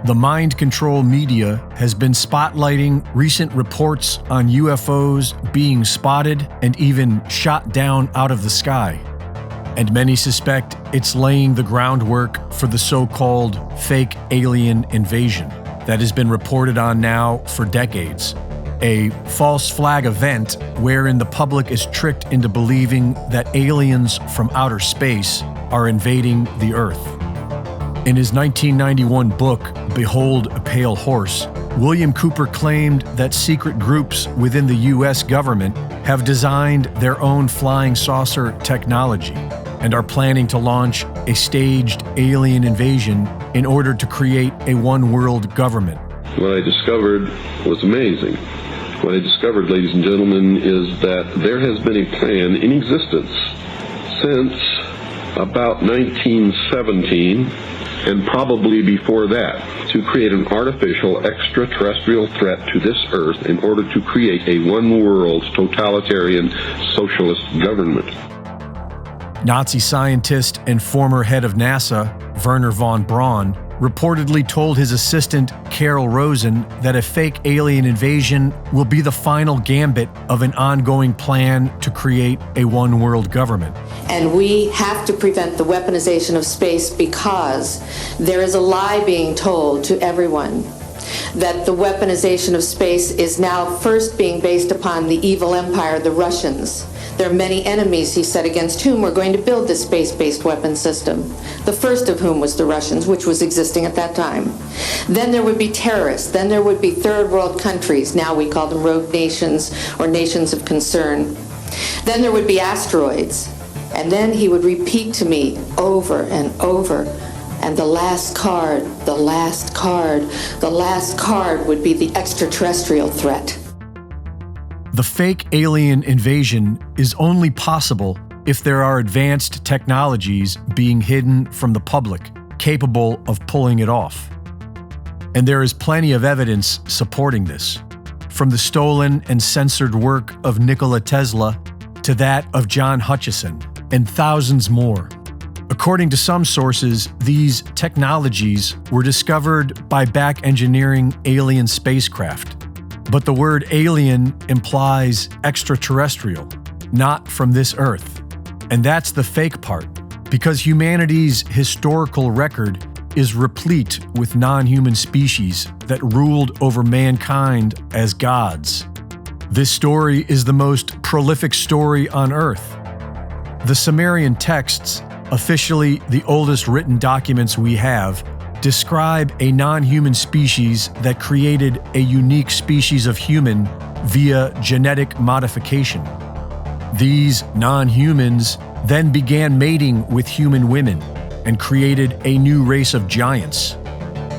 The mind control media has been spotlighting recent reports on UFOs being spotted and even shot down out of the sky. And many suspect it's laying the groundwork for the so-called fake alien invasion that has been reported on now for decades. A false flag event wherein the public is tricked into believing that aliens from outer space are invading the Earth. In his 1991 book, Behold a Pale Horse, William Cooper claimed that secret groups within the U.S. government have designed their own flying saucer technology and are planning to launch a staged alien invasion in order to create a one-world government. What I discovered was amazing. What I discovered, ladies and gentlemen, is that there has been a plan in existence since about 1917, and probably before that, to create an artificial extraterrestrial threat to this Earth in order to create a one-world totalitarian socialist government. Nazi scientist and former head of NASA, Wernher von Braun, reportedly told his assistant, Carol Rosen, that a fake alien invasion will be the final gambit of an ongoing plan to create a one-world government. And we have to prevent the weaponization of space because there is a lie being told to everyone that the weaponization of space is now first being based upon the evil empire, the Russians. There are many enemies, he said, against whom we're going to build this space-based weapon system, the first of whom was the Russians, which was existing at that time. Then there would be terrorists. Then there would be third world countries. Now we call them rogue nations or nations of concern. Then there would be asteroids. And then he would repeat to me over and over, and the last card would be the extraterrestrial threat. The fake alien invasion is only possible if there are advanced technologies being hidden from the public, capable of pulling it off. And there is plenty of evidence supporting this, from the stolen and censored work of Nikola Tesla to that of John Hutchison, and thousands more. According to some sources, these technologies were discovered by back engineering alien spacecraft. But the word alien implies extraterrestrial, not from this Earth. And that's the fake part, because humanity's historical record is replete with non-human species that ruled over mankind as gods. This story is the most prolific story on Earth. The Sumerian texts, officially the oldest written documents we have, describe a non-human species that created a unique species of human via genetic modification. These non-humans then began mating with human women and created a new race of giants.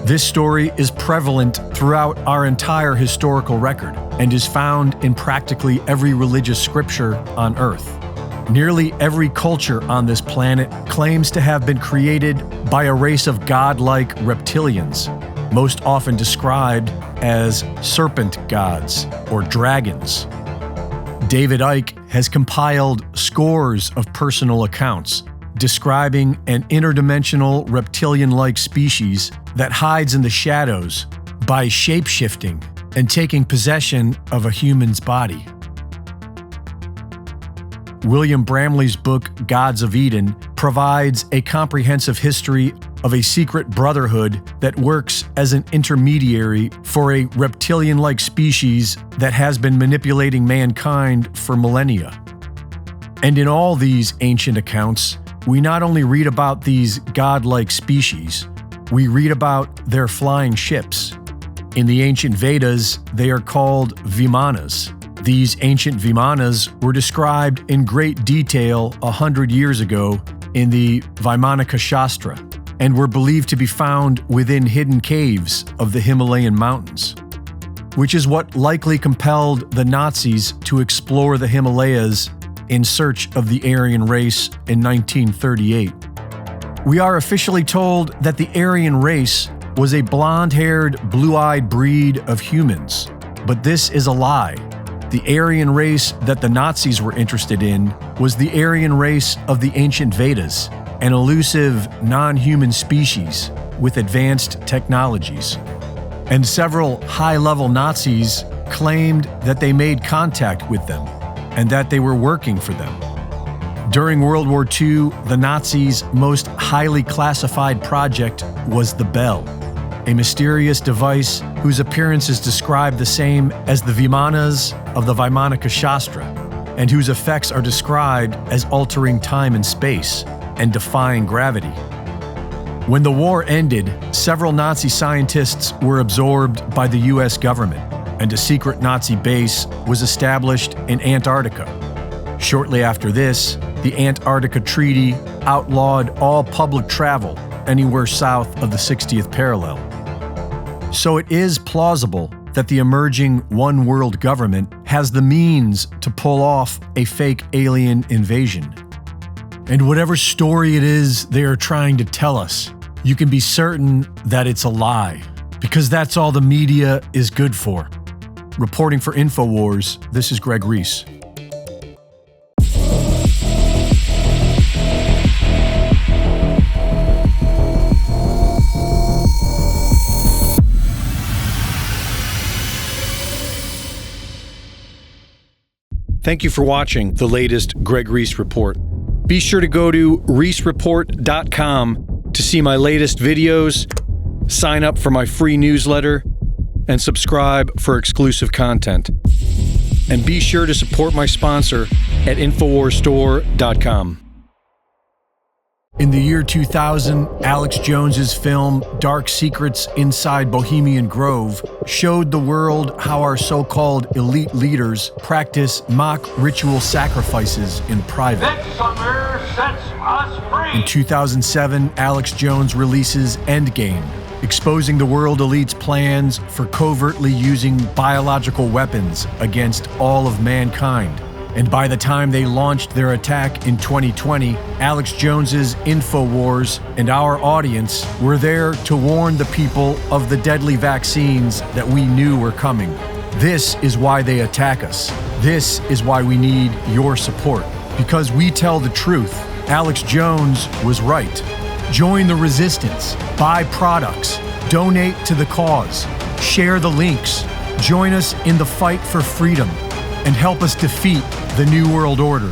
This story is prevalent throughout our entire historical record and is found in practically every religious scripture on Earth. Nearly every culture on this planet claims to have been created by a race of godlike reptilians, most often described as serpent gods or dragons. David Icke has compiled scores of personal accounts describing an interdimensional reptilian-like species that hides in the shadows by shape-shifting and taking possession of a human's body. William Bramley's book, Gods of Eden, provides a comprehensive history of a secret brotherhood that works as an intermediary for a reptilian-like species that has been manipulating mankind for millennia. And in all these ancient accounts, we not only read about these godlike species, we read about their flying ships. In the ancient Vedas, they are called Vimanas. These ancient Vimanas were described in great detail 100 years ago in the Vaimanika Shastra and were believed to be found within hidden caves of the Himalayan mountains, which is what likely compelled the Nazis to explore the Himalayas in search of the Aryan race in 1938. We are officially told that the Aryan race was a blonde-haired, blue-eyed breed of humans, but this is a lie. The Aryan race that the Nazis were interested in was the Aryan race of the ancient Vedas, an elusive, non-human species with advanced technologies. And several high-level Nazis claimed that they made contact with them and that they were working for them. During World War II, the Nazis' most highly classified project was the Bell, a mysterious device whose appearance is described the same as the Vimanas of the Vaimanika Shastra, and whose effects are described as altering time and space and defying gravity. When the war ended, several Nazi scientists were absorbed by the US government, and a secret Nazi base was established in Antarctica. Shortly after this, the Antarctica Treaty outlawed all public travel anywhere south of the 60th parallel. So it is plausible that the emerging one world government has the means to pull off a fake alien invasion. And whatever story it is they are trying to tell us, you can be certain that it's a lie, because that's all the media is good for. Reporting for InfoWars, this is Greg Reese. Thank you for watching the latest Greg Reese Report. Be sure to go to reesereport.com to see my latest videos, sign up for my free newsletter, and subscribe for exclusive content. And be sure to support my sponsor at InfoWarsStore.com. In the year 2000, Alex Jones's film Dark Secrets Inside Bohemian Grove showed the world how our so-called elite leaders practice mock ritual sacrifices in private. This summer sets us free. In 2007, Alex Jones releases Endgame, exposing the world elite's plans for covertly using biological weapons against all of mankind. And by the time they launched their attack in 2020, Alex Jones's InfoWars and our audience were there to warn the people of the deadly vaccines that we knew were coming. This is why they attack us. This is why we need your support. Because we tell the truth. Alex Jones was right. Join the resistance. Buy products. Donate to the cause. Share the links. Join us in the fight for freedom and help us defeat the New World Order.